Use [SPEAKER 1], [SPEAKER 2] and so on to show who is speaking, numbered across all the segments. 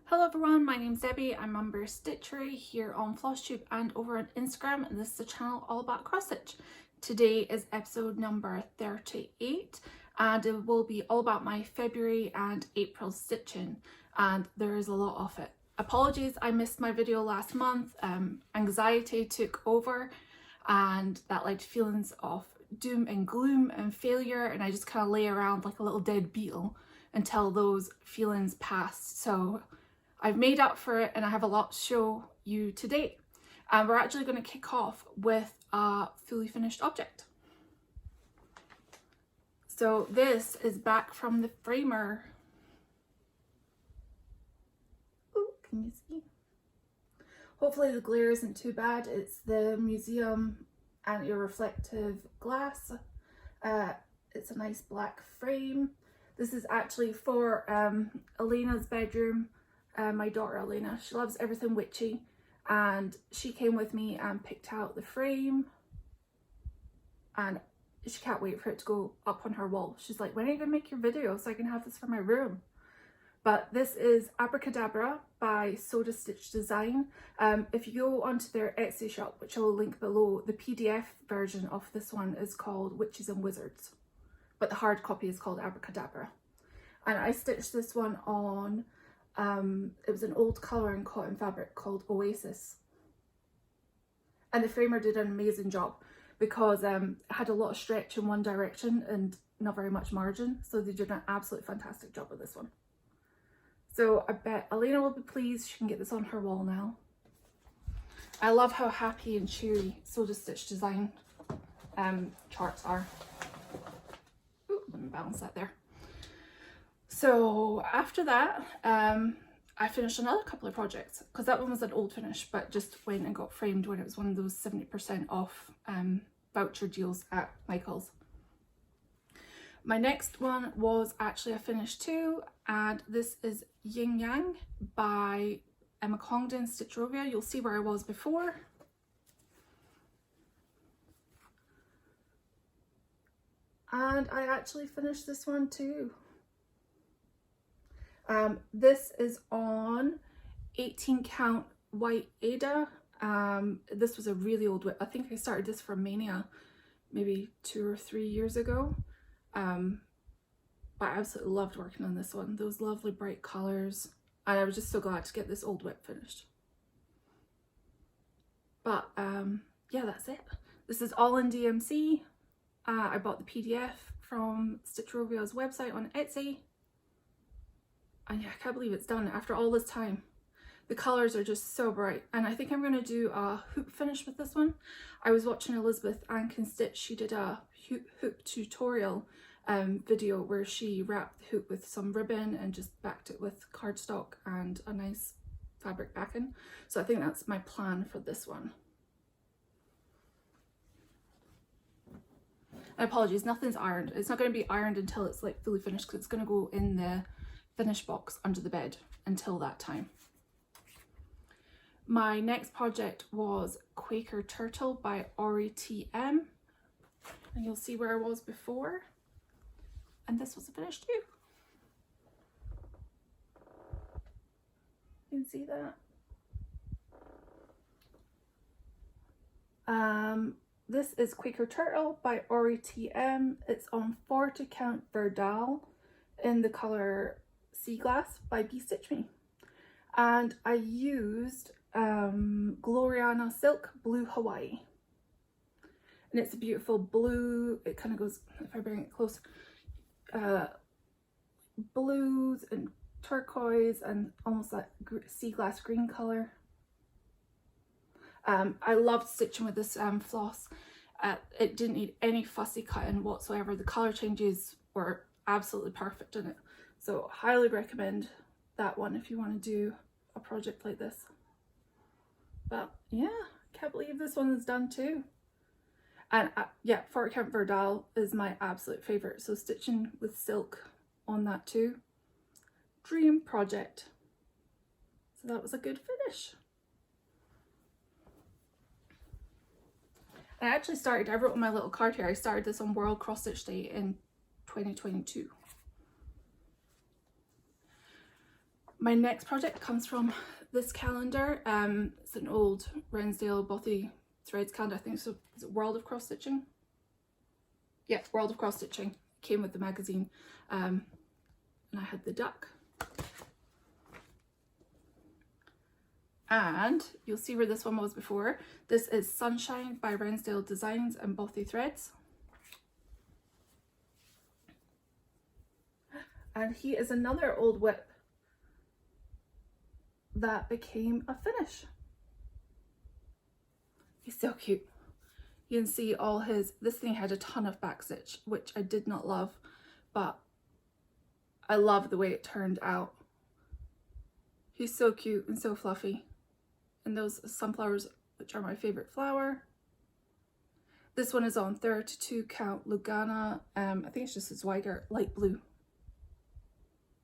[SPEAKER 1] Hello everyone, my name's Debbie. I'm member Stitchery here on Flosstube and over on Instagram, and this is the channel all about cross stitch. Today is episode number 38 and it will be all about my February and April stitching, and there is a lot of it. Apologies, I missed my video last month. Anxiety took over and that led to feelings of doom and gloom and failure, and I just kind of lay around like a little dead beetle until those feelings passed. So I've made up for it and I have a lot to show you today. And we're actually going to kick off with a fully finished object. So this is back from the framer. Ooh, can you see? Hopefully the glare isn't too bad. It's the museum anti-reflective glass. It's a nice black frame. This is actually for Elena's bedroom. My daughter Elena, she loves everything witchy, and she came with me and picked out the frame, and she can't wait for it to go up on her wall. She's like, when are you gonna make your video so I can have this for my room? But this is Abracadabra by SODAstitch Design. If you go onto their Etsy shop, which I will link below, the PDF version of this one is called Witches and Wizards, but the hard copy is called Abracadabra. And I stitched this one on it was an old colour and cotton fabric called Oasis, and the framer did an amazing job because it had a lot of stretch in one direction and not very much margin, so they did an absolutely fantastic job with this one. So I bet Elena will be pleased. She can get this on her wall now. I love how happy and cheery SODAstitch Design charts are. Ooh, let me balance that there. So after that, I finished another couple of projects, because that one was an old finish, but just went and got framed when it was one of those 70% off voucher deals at Michael's. My next one was actually a finish too, and this is Yin Yang by Congdon Stitchrovia. You'll see where I was before. And I actually finished this one too. This is on 18 count white Ada. This was a really old whip. I think I started this for Mania maybe 2 or 3 years ago. But I absolutely loved working on this one. Those lovely bright colours, and I was just so glad to get this old whip finished. But yeah, that's it. This is all in DMC. I bought the PDF from Stitchrovia's website on Etsy. And yeah, I can't believe it's done after all this time. The colours are just so bright, and I think I'm going to do a hoop finish with this one. I was watching Elizabeth Ann Can Stitch. She did a hoop tutorial video where she wrapped the hoop with some ribbon and just backed it with cardstock and a nice fabric backing. So I think that's my plan for this one. And apologies, nothing's ironed. It's not going to be ironed until it's like fully finished, because it's going to go in the finish box under the bed until that time. My next project was Quaker Turtle by Aury TM, and you'll see where I was before, and this was a finish too. You can see that. This is Quaker Turtle by Aury TM. It's on 40 count Wrendale in the colour Sea Glass by Bee Stitch Me, and I used Gloriana Silk Blue Hawaii, and it's a beautiful blue. It kind of goes, if I bring it close, blues and turquoise and almost that sea glass green color. I loved stitching with this floss. It didn't need any fussy cutting whatsoever. The color changes were absolutely perfect in it. So highly recommend that one if you want to do a project like this. But yeah, can't believe this one is done too. And yeah, 40 count Wrendale is my absolute favourite. So stitching with silk on that too. Dream project. So that was a good finish. I actually started, I wrote on my little card here, I started this on World Cross Stitch Day in 2022. My next project comes from this calendar. It's an old Wrendale Bothy threads calendar. I think so. Is it World of Cross Stitching? Yeah, World of Cross Stitching. Came with the magazine, and I had the duck. And you'll see where this one was before. This is Sunshine by Wrendale Designs and Bothy Threads. And he is another old whip that became a finish. He's so cute. You can see all his, this thing had a ton of backstitch, which I did not love, but I love the way it turned out. He's so cute and so fluffy. And those sunflowers, which are my favorite flower. This one is on 32 count Lugana. I think it's just a Zweigart light blue.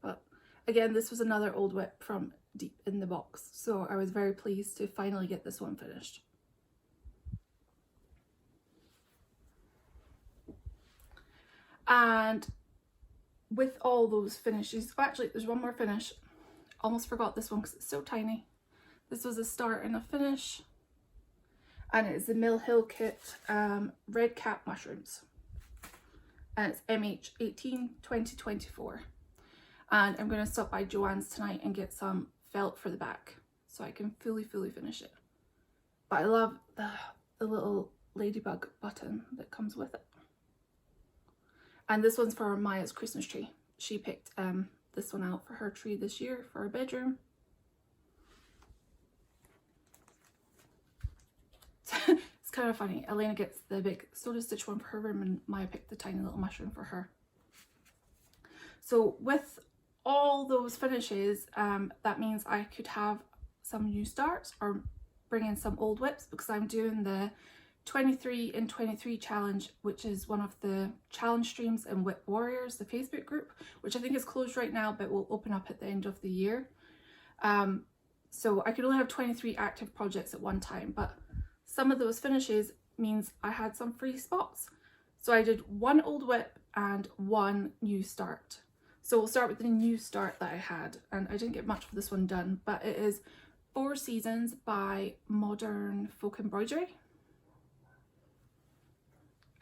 [SPEAKER 1] But again, this was another old whip from deep in the box, so I was very pleased to finally get this one finished. And with all those finishes, actually there's one more finish. Almost forgot this one because it's so tiny. This was a start and a finish, and it's the Mill Hill kit red cap mushrooms, and it's MH18 2024. And I'm going to stop by Joann's tonight and get some felt for the back so I can fully finish it. But I love the little ladybug button that comes with it. And this one's for Maya's Christmas tree. She picked this one out for her tree this year for her bedroom. It's kind of funny. Elena gets the big SODAstitch one for her room and Maya picked the tiny little mushroom for her. So with all those finishes, that means I could have some new starts or bring in some old whips, because I'm doing the 23 in 23 challenge, which is one of the challenge streams in Whip Warriors, the Facebook group, which I think is closed right now but will open up at the end of the year. So I could only have 23 active projects at one time, but some of those finishes means I had some free spots. So I did one old whip and one new start. So we'll start with the new start that I had, and I didn't get much of this one done, but it is 4 Seasons by Modern Folk Embroidery.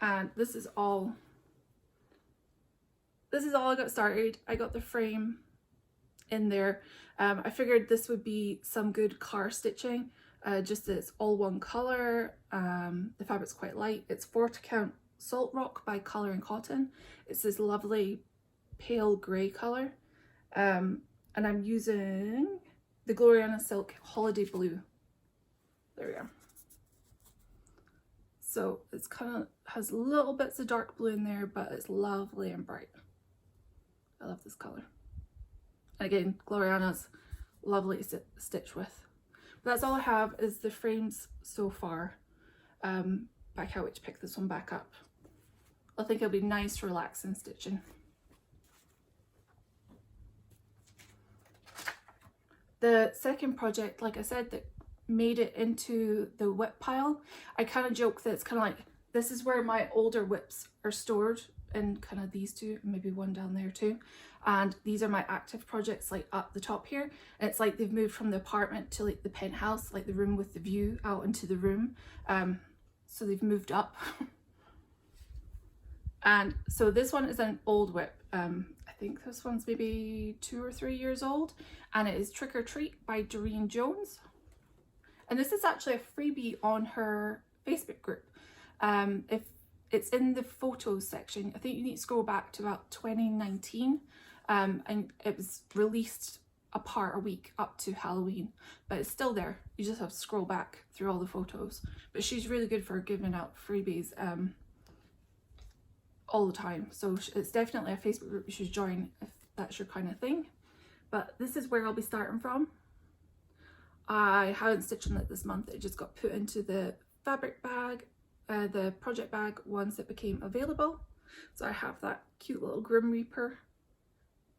[SPEAKER 1] And this is all I got started. I got the frame in there. I figured this would be some good car stitching, just that it's all one colour. The fabric's quite light. It's 40 count Salt Rock by Colour and Cotton. It's this lovely pale grey colour, and I'm using the Gloriana Silk Holiday Blue. There we go. So it's kind of has little bits of dark blue in there, but it's lovely and bright. I love this colour. And again, Gloriana's lovely to stitch with. But that's all I have is the frames so far. But I can't wait to pick this one back up. I think it'll be nice, relaxing stitching. The second project, like I said, that made it into the whip pile, I kind of joke that it's kind of like, this is where my older whips are stored, and kind of these two, maybe one down there too. And these are my active projects, like up the top here. And it's like they've moved from the apartment to like the penthouse, like the room with the view out into the room. So they've moved up. And so this one is an old whip. I think this one's maybe 2 or 3 years old, and it is Trick or Treat by Doreen Jones. And this is actually a freebie on her Facebook group. If it's in the photos section, I think you need to scroll back to about 2019, and it was released apart a week up to Halloween, but it's still there. You just have to scroll back through all the photos. But she's really good for giving out freebies all the time, so it's definitely a Facebook group you should join if that's your kind of thing. But this is where I'll be starting from. I haven't stitched on it this month. It just got put into the fabric bag, the project bag, once it became available. So I have that cute little Grim Reaper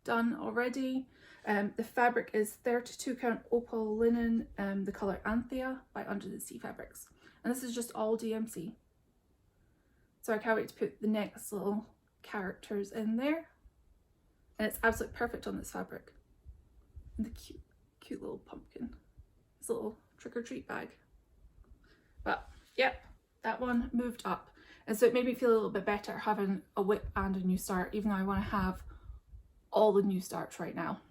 [SPEAKER 1] done already. The fabric is 32 count opal linen, the colour Anthea by Under the Sea Fabrics, and this is just all DMC. So I can't wait to put the next little characters in there, and it's absolutely perfect on this fabric. And the cute little pumpkin. This little trick-or-treat bag. But yep, that one moved up. And so it made me feel a little bit better having a whip and a new start, even though I want to have all the new starts right now.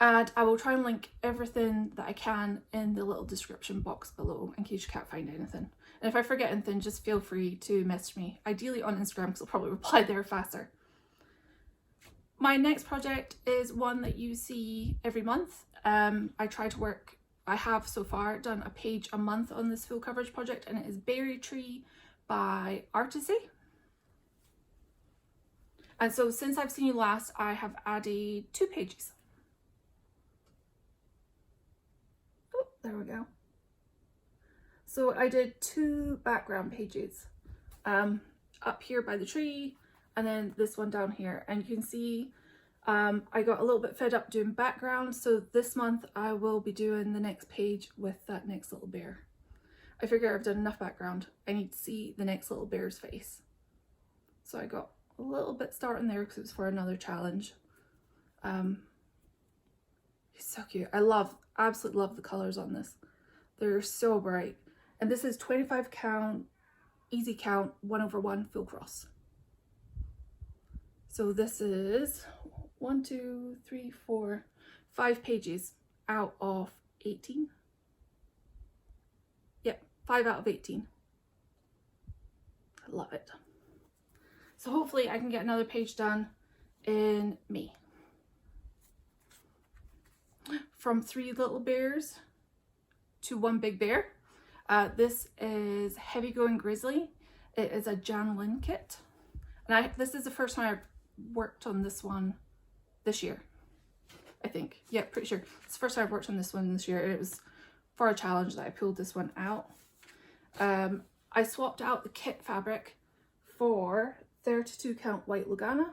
[SPEAKER 1] And I will try and link everything that I can in the little description box below in case you can't find anything. And if I forget anything, just feel free to message me, ideally on Instagram because I'll probably reply there faster. My next project is one that you see every month. I have so far done a page a month on this full coverage project, and it is Beary Tree by Artecy. And so since I've seen you last, I have added 2 pages. Oh, there we go. So I did 2 background pages up here by the tree, and then this one down here. And you can see I got a little bit fed up doing background, so this month I will be doing the next page with that next little bear. I figure I've done enough background. I need to see the next little bear's face. So I got a little bit starting there because it was for another challenge. He's so cute. Absolutely love the colours on this. They're so bright. And this is 25 count, easy count, 1/1 full cross. So this is 1, 2, 3, 4, 5 pages out of 18. Yep, 5 out of 18. I love it. So hopefully I can get another page done in May. From 3 little bears to 1 big bear. This is Heavy Going Grizzly. It is a Janlynn kit. And this is the first time I've worked on this one this year, I think. Yeah, pretty sure. It's the first time I've worked on this one this year. It was for a challenge that I pulled this one out. I swapped out the kit fabric for 32 count white Lugana.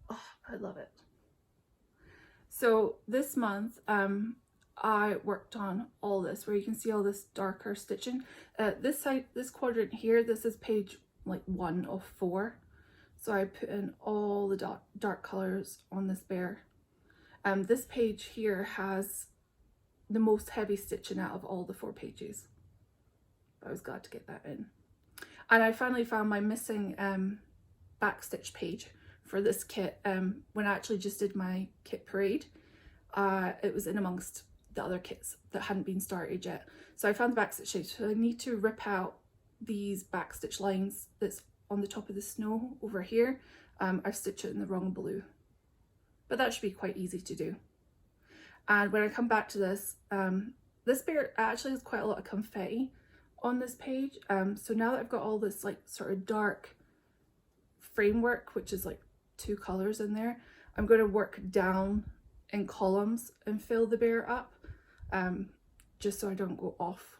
[SPEAKER 1] Oh, I love it. So this month, I worked on all this, where you can see all this darker stitching. This side, this quadrant here, this is page like 1 of 4. So I put in all the dark colors on this bear. This page here has the most heavy stitching out of all the 4 pages. I was glad to get that in. And I finally found my missing backstitch page for this kit. When I actually just did my kit parade, it was in amongst the other kits that hadn't been started yet. So I found the backstitch page. So I need to rip out these backstitch lines that's on the top of the snow over here. I've stitched it in the wrong blue, but that should be quite easy to do. And when I come back to this, this bear actually has quite a lot of confetti on this page. So now that I've got all this like sort of dark framework, which is like 2 colors in there, I'm going to work down in columns and fill the bear up, just so I don't go off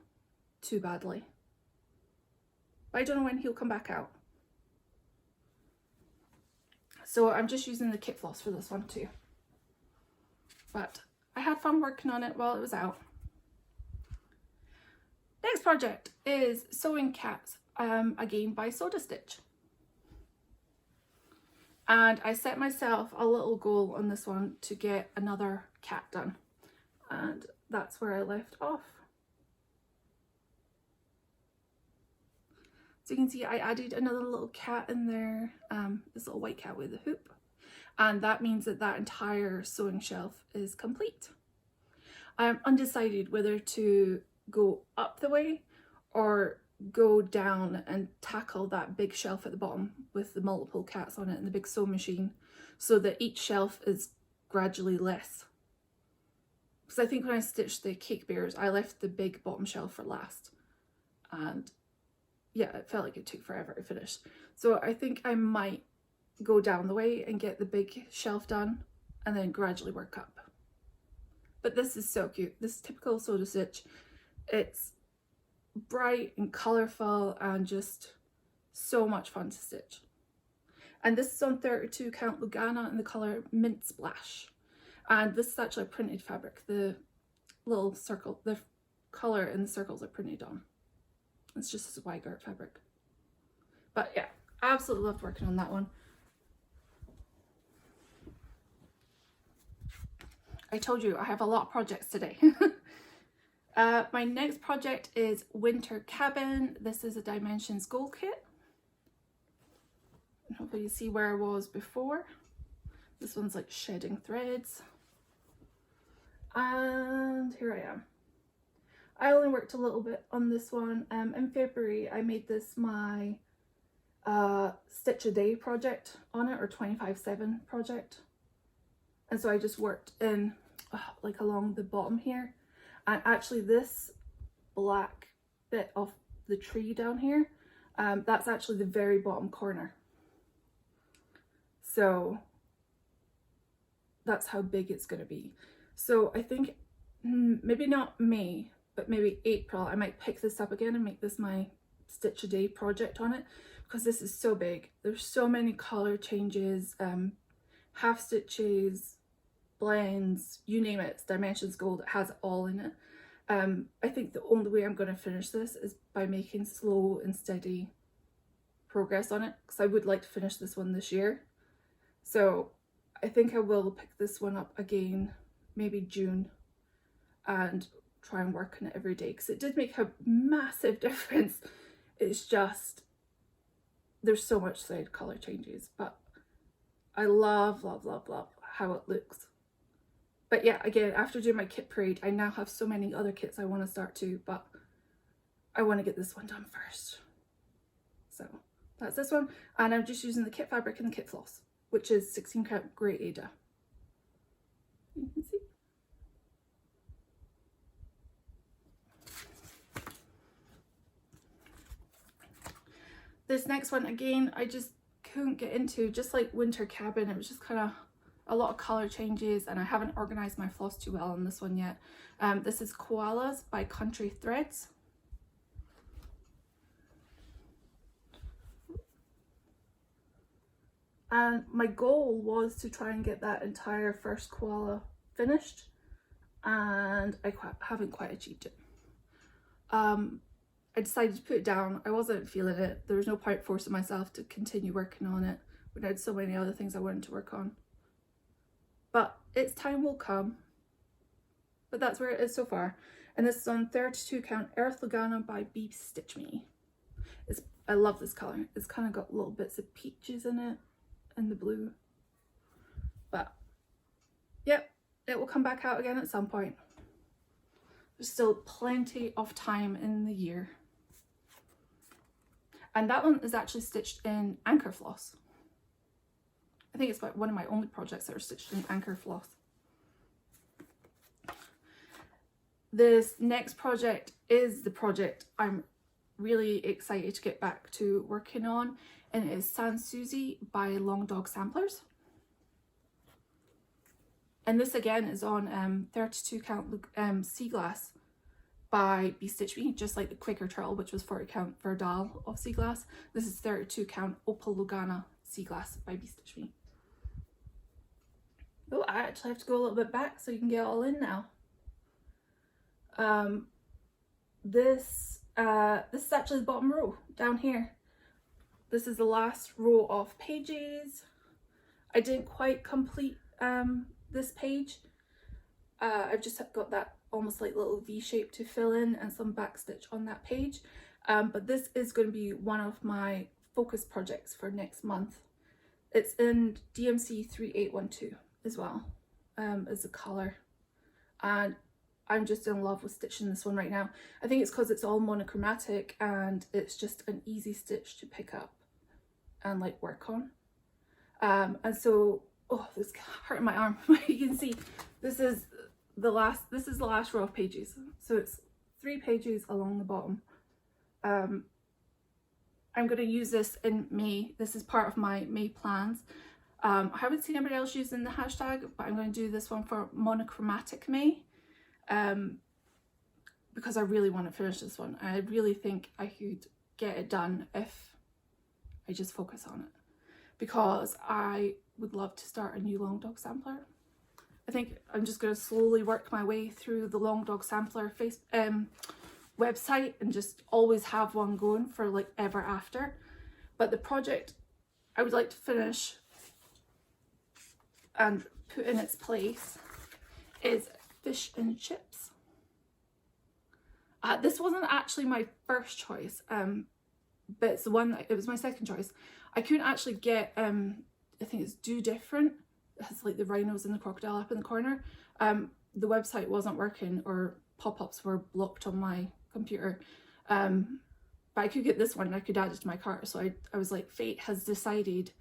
[SPEAKER 1] too badly. But I don't know when he'll come back out. So I'm just using the kit floss for this one too. But I had fun working on it while it was out. Next project is Sewing Cats, again by SODAstitch. And I set myself a little goal on this one to get another cat done. And that's where I left off. So you can see I added another little cat in there, this little white cat with a hoop. And that means that that entire sewing shelf is complete. I'm undecided whether to go up the way or go down and tackle that big shelf at the bottom with the multiple cats on it and the big sewing machine, so that each shelf is gradually less. Because I think when I stitched the cake bears, I left the big bottom shelf for last. And yeah, it felt like it took forever to finish. So I think I might go down the way and get the big shelf done and then gradually work up. But this is so cute. This is typical SODAstitch. It's bright and colourful and just so much fun to stitch. And this is on 32 count Lugana in the colour Mint Splash. And this is actually a printed fabric. The little circle, the colour in the circles are printed on. It's just a white art fabric. But yeah, Absolutely loved working on that one. I told you I have a lot of projects today. My next project is Winter Cabin. This is a Dimensions Gold kit. Hopefully you see where I was before. This one's like shedding threads. And here I am. I only worked a little bit on this one. In February I made this my stitch a day project on it, or 25/7 project. And so I just worked in like along the bottom here. And actually this black bit of the tree down here, that's actually the very bottom corner. So that's how big it's going to be. So I think maybe not May, but maybe April, I might pick this up again and make this my stitch a day project on it, because this is so big. There's so many color changes, half stitches, blends, you name it. It's Dimensions Gold, it has it all in it. I think the only way I'm going to finish this is by making slow and steady progress on it, because I would like to finish this one this year. So I think I will pick this one up again maybe June and try and work on it every day, because it did make a massive difference. It's just there's so much side color changes, but I love how it looks. But yeah, again, after doing my kit parade, I now have so many other kits I want to start too, but I want to get this one done first. So that's this one, and I'm just using the kit fabric and the kit floss, which is 16 count grey Ada. You can see. This next one, again, I just couldn't get into, just like Winter Cabin. It was just kind of a lot of color changes, and I haven't organized my floss too well on this one yet. This is Koalas by Country Threads. And my goal was to try and get that entire first koala finished, and I haven't quite achieved it. I decided to put it down. I wasn't feeling it. There was no point forcing myself to continue working on it when I had so many other things I wanted to work on. But its time will come. But that's where it is so far. And this is on 32 count Earth Lugana by Be Stitch Me. I love this colour. It's kind of got little bits of peaches in it and the blue. But yep, it will come back out again at some point. There's still plenty of time in the year. And that one is actually stitched in anchor floss. I think it's about one of my only projects that are stitched in anchor floss. This next project is the project I'm really excited to get back to working on, and it is Soucis by Long Dog Samplers. And this again is on 32 count Sea Glass by Be Stitch Me, just like the Quaker Turtle, which was 40 count Wrendale of Sea Glass. This is 32 count Opal Lugana Sea Glass by Be Stitch Me. Oh, I actually have to go a little bit back so you can get it all in now. This is actually the bottom row down here. This is the last row of pages. I didn't quite complete this page. I've just got that almost like little V shape to fill in and some backstitch on that page. But this is going to be one of my focus projects for next month. It's in DMC 3812 as well, as a colour. And I'm just in love with stitching this one right now. I think it's because it's all monochromatic and it's just an easy stitch to pick up and like work on. And so, oh, this is hurting my arm. You can see this is the last row of pages. So it's 3 pages along the bottom. I'm going to use this in May. This is part of my May plans. I haven't seen anybody else using the hashtag, but I'm going to do this one for monochromatic May. Because I really want to finish this one. I really think I could get it done if I just focus on it, because I would love to start a new Long Dog Sampler. I think I'm just going to slowly work my way through the Long Dog Sampler website and just always have one going for like ever after. But the project I would like to finish and put in its place is fish and chips. This wasn't actually my first choice, but it's the one that, it was my second choice. I couldn't actually get, I think it's Do Different. It has like the rhinos and the crocodile up in the corner. The website wasn't working, or pop-ups were blocked on my computer. But I could get this one and I could add it to my cart. So I was like, fate has decided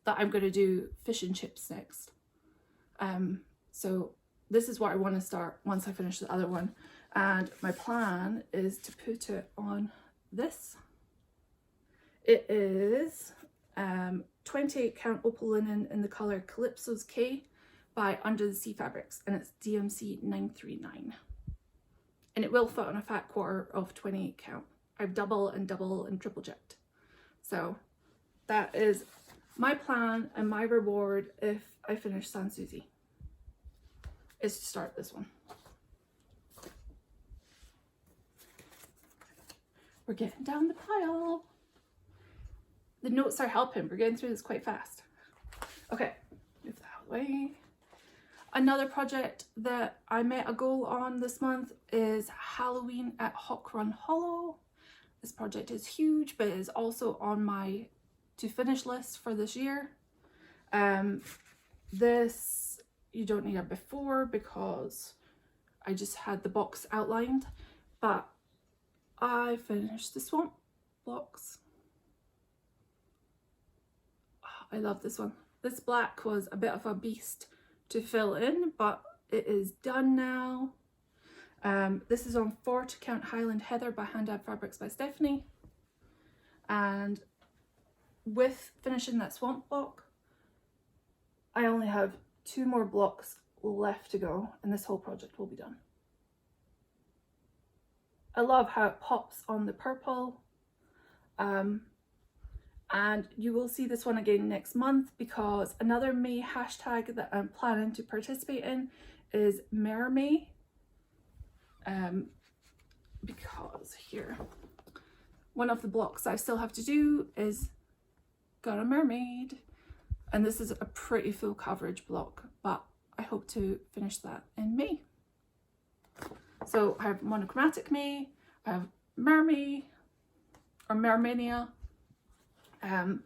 [SPEAKER 1] that I'm going to do fish and chips next. So this is what I want to start once I finish the other one. And my plan is to put it on this. It is 28 count opal linen in the colour Calypso's K by Under the Sea Fabrics, and it's DMC 939. And it will fit on a fat quarter of 28 count. I've double and triple checked. So that is my plan and my reward if I finish Sans Souci, is to start this one. We're getting down the pile. The notes are helping. We're getting through this quite fast. Okay, move that out of the way. Another project that I met a goal on this month is Halloween at Hawk Run Hollow. This project is huge, but it is also on my to finish list for this year. This you don't need a before because I just had the box outlined, but I finished the swamp blocks. I love this one. This black was a bit of a beast to fill in, but it is done now. This is on 40 count Highland Heather by Hand Dyed Fabrics by Stephanie. And with finishing that swamp block, I only have 2 more blocks left to go and this whole project will be done. I love how it pops on the purple. And you will see this one again next month because another May hashtag that I'm planning to participate in is mermay. Because here, one of the blocks I still have to do is Got a Mermaid. And this is a pretty full coverage block, but I hope to finish that in May. So I have monochromatic May, I have mermay or mermania, and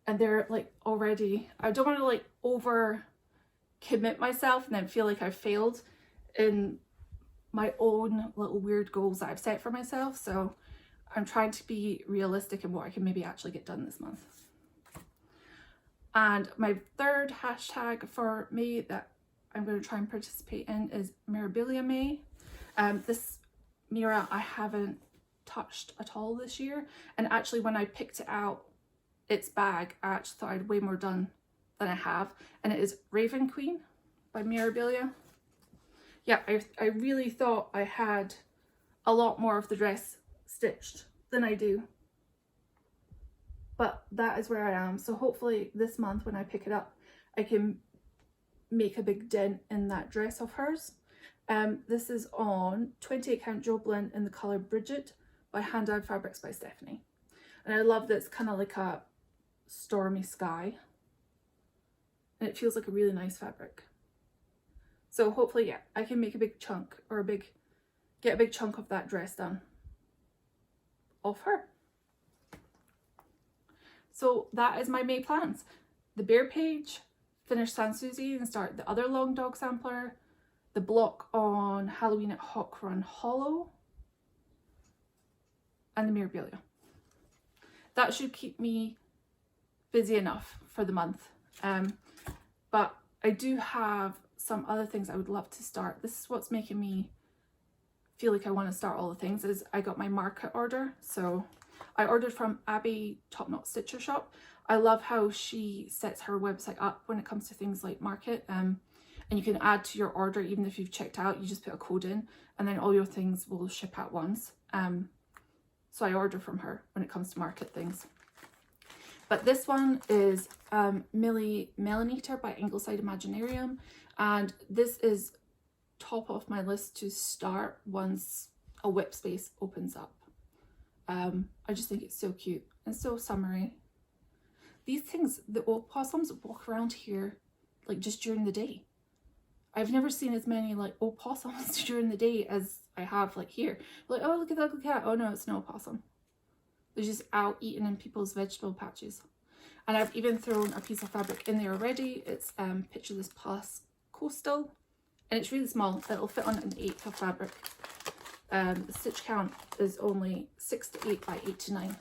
[SPEAKER 1] they're like already, I don't want to like over commit myself and then feel like I've failed in my own little weird goals that I've set for myself. So I'm trying to be realistic in what I can maybe actually get done this month. And my third hashtag for May that I'm going to try and participate in is Mirabilia May. This Mira I haven't touched at all this year, and actually when I picked it out, its bag, I actually thought I had way more done than I have, and it is Raven Queen by Mirabilia. Yeah, I really thought I had a lot more of the dress stitched than I do, but that is where I am. So hopefully this month when I pick it up, I can make a big dent in that dress of hers. This is on 28 count Joblin in the colour Bridget by Hand Dyed Fabrics by Stephanie. And I love that it's kind of like a stormy sky. And it feels like a really nice fabric. So hopefully, yeah, I can make a big chunk or get a big chunk of that dress done of her. So that is my May plans. The Bear page, finish Sans Souci and start the other long dog sampler, the block on Halloween at Hawk Run Hollow, and the Mirabilia. That should keep me busy enough for the month. But I do have some other things I would love to start. This is what's making me feel like I want to start all the things, is I got my market order. So I ordered from Abby Top Knot Stitcher Shop. I love how she sets her website up when it comes to things like market, and you can add to your order even if you've checked out. You just put a code in and then all your things will ship at once. So I order from her when it comes to market things. But this one is Millie Melanator by Ingleside Imaginarium, and this is top of my list to start once a whip space opens up. I just think it's so cute and so summery. These things, the opossums walk around here like just during the day. I've never seen as many like opossums during the day as I have like here. Like, oh, look at that ugly cat. Oh no, it's no opossum. They're just out eating in people's vegetable patches. And I've even thrown a piece of fabric in there already. It's Picture This Plus Coastal, and it's really small. It'll fit on an 8th of fabric. The stitch count is only 6 to 8 by 8 to 9.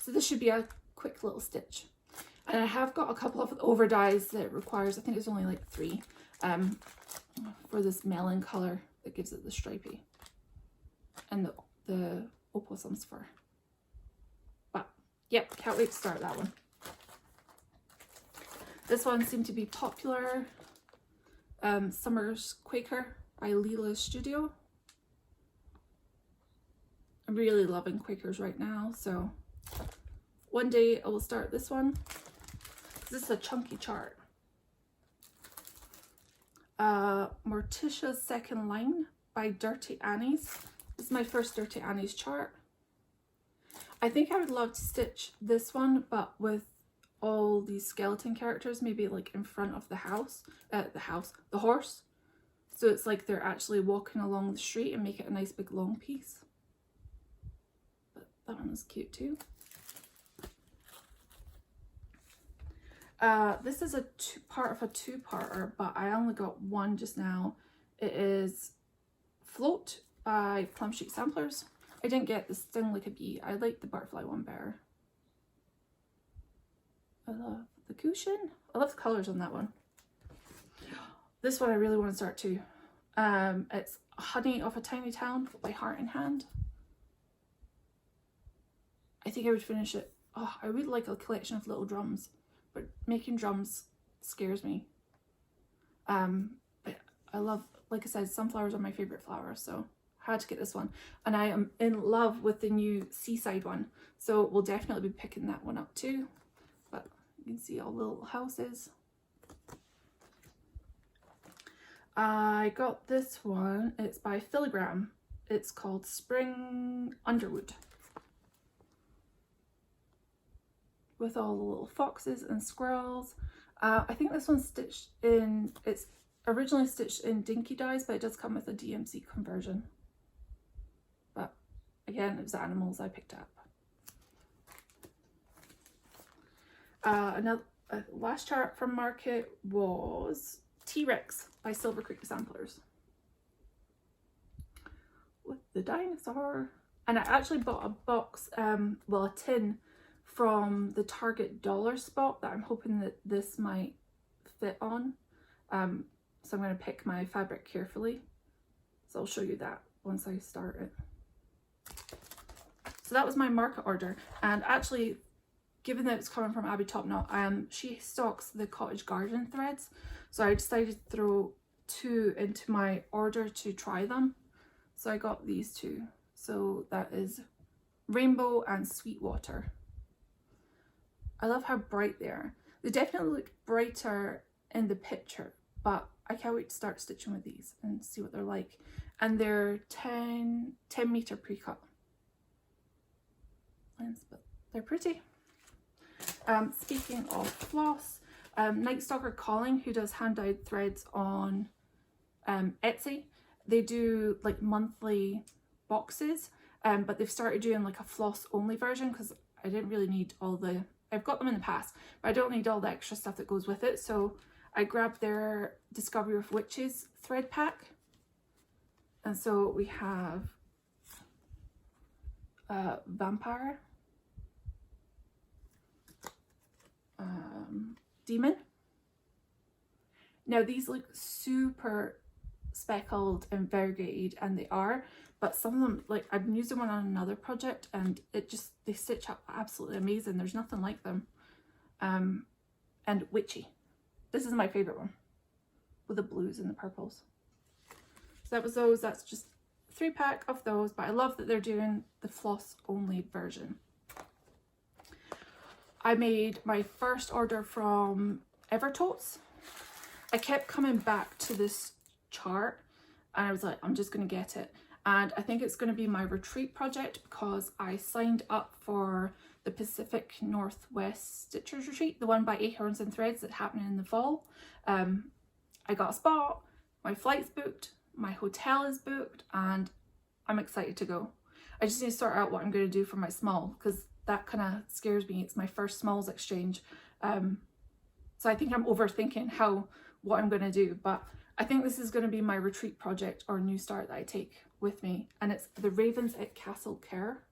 [SPEAKER 1] So this should be a quick little stitch. And I have got a couple of over dyes that it requires, I think it's only like 3, for this melon colour that gives it the stripy. And the opossum's fur. But, yep, can't wait to start that one. This one seemed to be popular. Summer's Quaker by Leela's Studio. I'm really loving Quakers right now, so one day I will start this one. This is a chunky chart. Morticia's Second Line by Dirty Annie's. This is my first Dirty Annie's chart. I think I would love to stitch this one, but with all these skeleton characters, maybe like in front of the horse. So it's like they're actually walking along the street and make it a nice big long piece. But that one is cute too. This is a part of a two-parter, but I only got one just now. It is Float by Plum Street Samplers. I didn't get the Sting Like a Bee. I like the butterfly one better. I love the cushion. I love the colours on that one. This one I really want to start too. It's Honey of a Tiny Town by Heart in Hand. I think I would finish it. Oh, I would like a collection of little drums, but making drums scares me. But I love, like I said, sunflowers are my favourite flowers, so I had to get this one. And I am in love with the new Seaside one, so we'll definitely be picking that one up too. But you can see all the little houses. I got this one. It's by Filigram. It's called Spring Underwood. With all the little foxes and squirrels. I think this one's stitched in, it's originally stitched in Dinky Dyes, but it does come with a DMC conversion. But again, it was animals I picked up. Another last chart from market was T-Rex by Silver Creek Samplers. With the dinosaur. And I actually bought a box, well, a tin from the Target dollar spot that I'm hoping that this might fit on. So I'm going to pick my fabric carefully. So I'll show you that once I start it. So that was my market order. And actually, given that it's coming from Abby Topknot, she stocks the cottage garden threads. So I decided to throw 2 into my order to try them. So I got these 2. So that is Rainbow and Sweetwater. I love how bright they are. They definitely look brighter in the picture, but I can't wait to start stitching with these and see what they're like. And they're 10 meter pre-cut lengths, but they're pretty. Speaking of floss, Night Stalker Calling, who does hand-dyed threads on Etsy, they do like monthly boxes, but they've started doing like a floss only version because I didn't really need all the, I've got them in the past, but I don't need all the extra stuff that goes with it. So I grabbed their Discovery of Witches thread pack. And so we have Vampire, Demon. Now these look super speckled and variegated, and they are, but some of them, like I've used them on another project and it just, they stitch up absolutely amazing. There's nothing like them. And Witchy. This is my favorite one with the blues and the purples. So that was those. That's just 3-pack of those, but I love that they're doing the floss only version. I made my first order from Evertotes. I kept coming back to this chart and I was like, I'm just going to get it. and I think it's going to be my retreat project because I signed up for the Pacific Northwest Stitchers Retreat, the one by Acorns and Threads that's happening in the fall. I got a spot, my flight's booked, my hotel is booked, and I'm excited to go. I just need to sort out what I'm going to do for my small, because that kind of scares me. It's my first smalls exchange. So I think I'm overthinking what I'm going to do, but I think this is going to be my retreat project or new start that I take with me, and it's The Ravens at Castle Care.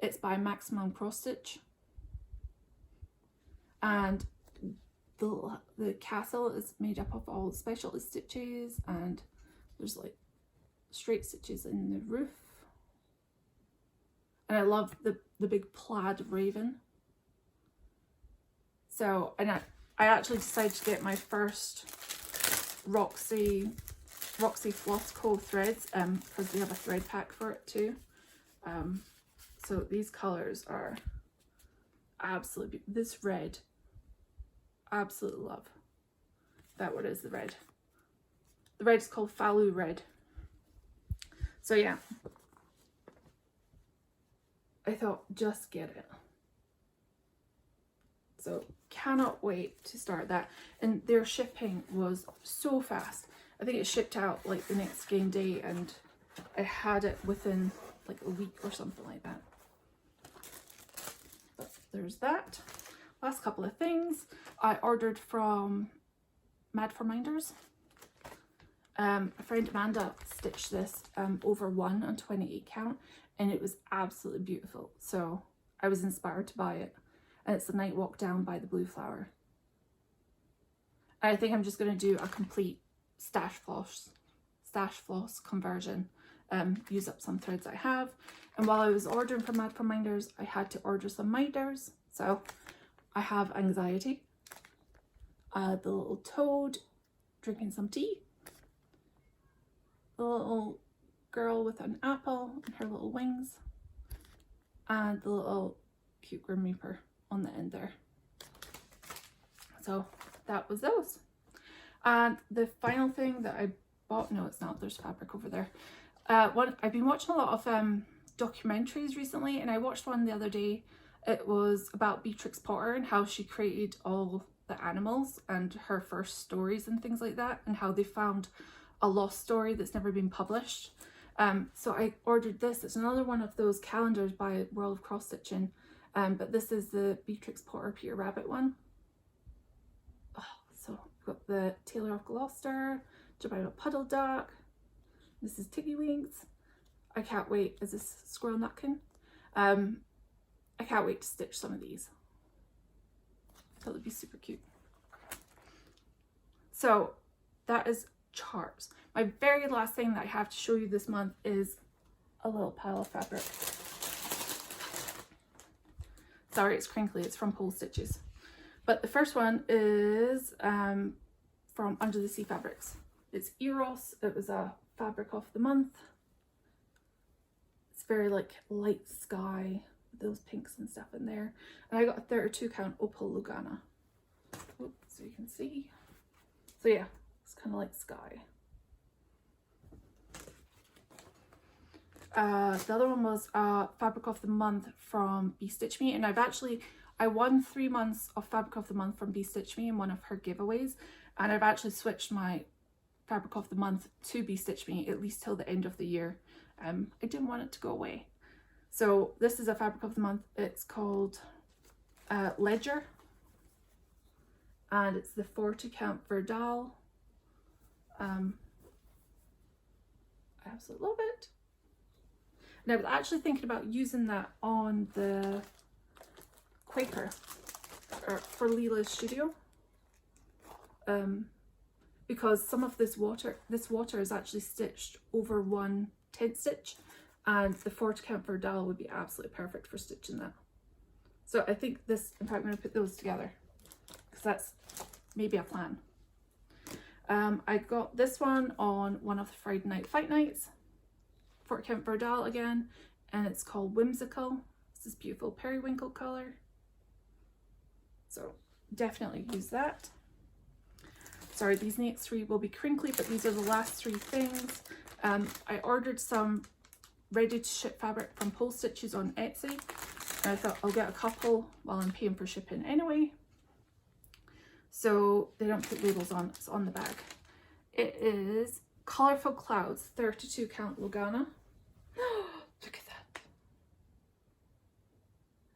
[SPEAKER 1] It's by Maximum Cross Stitch, and the castle is made up of all specialty stitches, and there's like straight stitches in the roof, and I love the big plaid raven. So, and I actually decided to get my first Roxy Floss Co threads because they have a thread pack for it too. So these colors are absolutely, this red, absolutely love. That what is the red. The red is called Falu Red. So yeah, I thought just get it. So cannot wait to start that. And their shipping was so fast. I think it shipped out like the next game day, and I had it within like a week or something like that. But there's that. Last couple of things. I ordered from Mad for Minders. A friend Amanda stitched this over 1 on 28 count, and it was absolutely beautiful. So I was inspired to buy it. And it's the Night Walk Down by the Blue Flower. I think I'm just going to do a complete stash floss conversion. Use up some threads I have. And while I was ordering from Mad for Minders, I had to order some minders. So I have Anxiety, the little toad drinking some tea, the little girl with an apple and her little wings, and the little cute Grim Reaper on the end there. So that was those. And the final thing that I bought, no it's not, there's fabric over there. I've been watching a lot of documentaries recently, and I watched one the other day. It was about Beatrix Potter and how she created all the animals and her first stories and things like that, and how they found a lost story that's never been published. So I ordered this. It's another one of those calendars by World of Cross Stitching. But this is the Beatrix Potter Peter Rabbit one. Oh, so we've got the Tailor of Gloucester, Jemima Puddle Duck. This is Tiddywinks. I can't wait. Is this Squirrel Nutkin? I can't wait to stitch some of these. That would be super cute. So that is charts. My very last thing that I have to show you this month is a little pile of fabric. Sorry, it's crinkly, it's from Pole Stitches. But the first one is from Under the Sea Fabrics. It's Eros. It was a fabric of the month. It's very like light sky with those pinks and stuff in there. And I got a 32 count Opal Lugana. Oops, so you can see. So yeah, it's kind of like sky. The other one was Fabric of the Month from Be Stitch Me, and I won 3 months of Fabric of the Month from Be Stitch Me in one of her giveaways, and I've actually switched my Fabric of the Month to Be Stitch Me at least till the end of the year. I didn't want it to go away. So this is a Fabric of the Month. It's called Ledger, and it's the 40 count Wrendale. I absolutely love it. And I was actually thinking about using that on the Quaker or for Leela's studio, because some of this water is actually stitched over 1 tent stitch, and the 40 count Wrendale would be absolutely perfect for stitching that. So I think this, in fact, I'm going to put those together because that's maybe a plan. I got this one on one of the Friday Night Fight Nights. 40 count Wrendale again, and it's called Whimsical. It's this beautiful periwinkle color. So definitely use that. Sorry, these next 3 will be crinkly, but these are the last 3 things. I ordered some ready to ship fabric from Pole Stitches on Etsy. And I thought I'll get a couple while I'm paying for shipping anyway, so they don't put labels on. It's on the bag. It is Colourful Clouds 32 count Lugana. Look at that.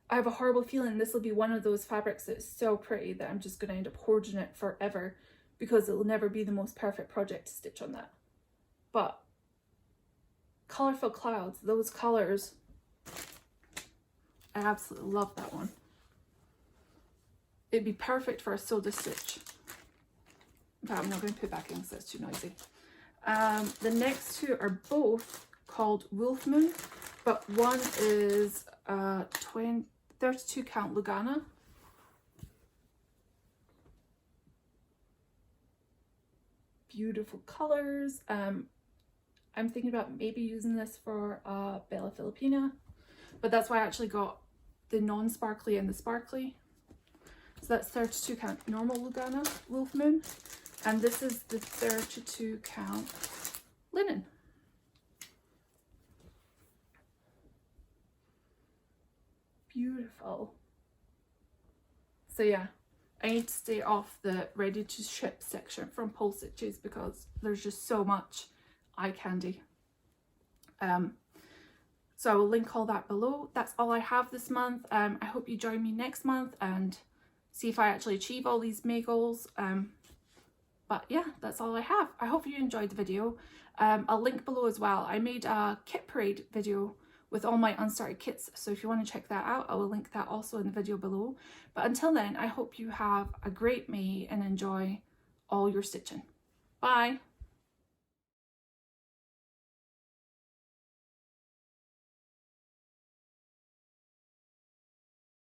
[SPEAKER 1] I have a horrible feeling this will be one of those fabrics that's so pretty that I'm just going to end up hoarding it forever, because it will never be the most perfect project to stitch on that. But Colourful Clouds, those colours, I absolutely love that one. It'd be perfect for a SODAstitch. But I'm not going to put it back in because that's too noisy. The next two are both called Wolf Moon, but one is 32 count Lugana. Beautiful colours. I'm thinking about maybe using this for Bella Filipina, but that's why I actually got the non-sparkly and the sparkly. So that's 32 count normal Lugana Wolf Moon, and this is the 32 count linen. Beautiful. So yeah, I need to stay off the ready to ship section from Pole Stitches because there's just so much eye candy. So I will link all that below. That's all I have this month. I hope you join me next month and see if I actually achieve all these May goals. But yeah, that's all I have. I hope you enjoyed the video. I'll link below as well. I made a kit parade video with all my unstarted kits, so if you want to check that out, I will link that also in the video below. But until then, I hope you have a great May and enjoy all your stitching. Bye!